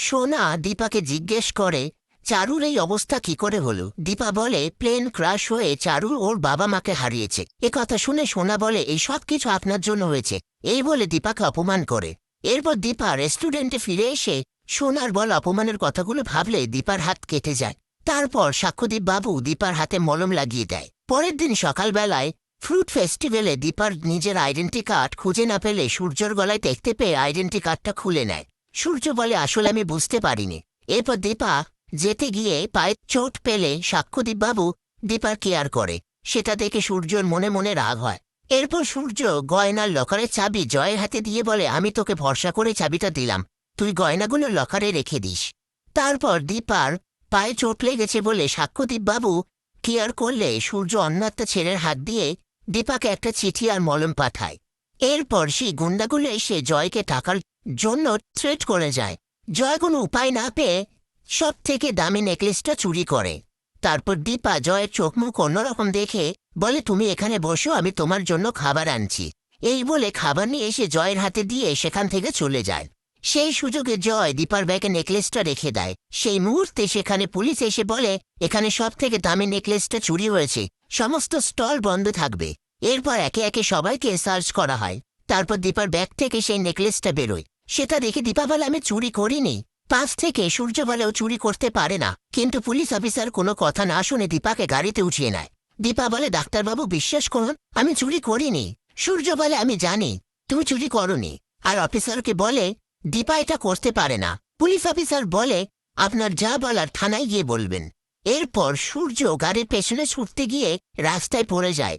সোনা দীপাকে জিজ্ঞেস করে, চারুর এই অবস্থা কি করে হলো? দীপা বলে, প্লেন ক্রাশ হয়ে চারু ওর বাবা মাকে হারিয়েছে। কথা শুনে সোনা বলে, এই সব কিছু আপনার জন্য হয়েছে। এই বলে দীপাকে অপমান করে। এরপর দীপা রেস্টুরেন্টে ফিরে এসে সোনার বল অপমানের কথাগুলো ভাবলে দীপার হাত কেটে যায়। তারপর সাক্ষ্যদীপ বাবু দীপার হাতে মলম লাগিয়ে দেয়। পরের দিন সকালবেলায় ফ্রুট ফেস্টিভ্যালে দীপার নিজের আইডেন্টি কার্ড খুঁজে না পেলে সূর্যর গলায় দেখতে পেয়ে আইডেন্টি কার্ডটা খুলে নেয়। সূর্য বলে, আসলে আমি বুঝতে পারিনি। এরপর দীপা যেতে গিয়ে পায়ে চোট পেলে সাক্ষ্যদীপ বাবু দীপার কেয়ার করে। সেটা দেখে সূর্যর মনে মনে রাগ হয়। এরপর সূর্য গয়নার লকারের চাবি জয়ের হাতে দিয়ে বলে, আমি তোকে ভরসা করে চাবিটা দিলাম, তুই গয়নাগুলো লকারে রেখে দিস। তারপর দীপার পায়ে চোট লেগেছে বলে সাক্ষ্যদীপ বাবু কেয়ার করলে সূর্য অন্য একটা ছেলের হাত দিয়ে দীপাকে একটা চিঠি আর মলম পাঠায়। এরপর সেই গুন্ডাগুলো এসে জয়কে টাকার জন্য থ্রেট করে যায়। জয় কোনো উপায় না পেয়ে সব থেকে দামি নেকলেসটা চুরি করে। তারপর দীপা জয়ের চোখ মুখ অন্যরকম দেখে বলে, তুমি এখানে বসো, আমি তোমার জন্য খাবার আনছি। এই বলে খাবার নিয়ে এসে জয়ের হাতে দিয়ে সেখান থেকে চলে যায়। সেই সুযোগে জয় দীপার ব্যাগে নেকলেসটা রেখে দেয়। সেই মুহূর্তে সেখানে পুলিশ এসে বলে, এখানে সব থেকে দামি নেকলেসটা চুরি হয়েছে, সমস্ত স্টল বন্ধ থাকবে। এরপর একে একে সবাইকে সার্চ করা হয়। তারপর দীপার ব্যাগ থেকে সেই নেকলেসটা বেরোয়। সেটা দেখে দীপা বলে, আমি চুরি করিনি। পাশ থেকে সূর্য বলেও চুরি করতে পারে না, কিন্তু পুলিশ অফিসার কোনো কথা না শুনে দীপাকে গাড়িতে উঠিয়ে নেয়। দীপা বলে, ডাক্তারবাবু বিশ্বাস করুন, আমি চুরি করিনি। সূর্য বলে, আমি জানি তুমি চুরি করনি। আর অফিসারকে বলে, দীপা এটা করতে পারে না। পুলিশ অফিসার বলে, আপনার যা বলার থানায় গিয়ে বলবেন। এরপর সূর্য গাড়ির পেছনে ছুটতে গিয়ে রাস্তায় পড়ে যায়।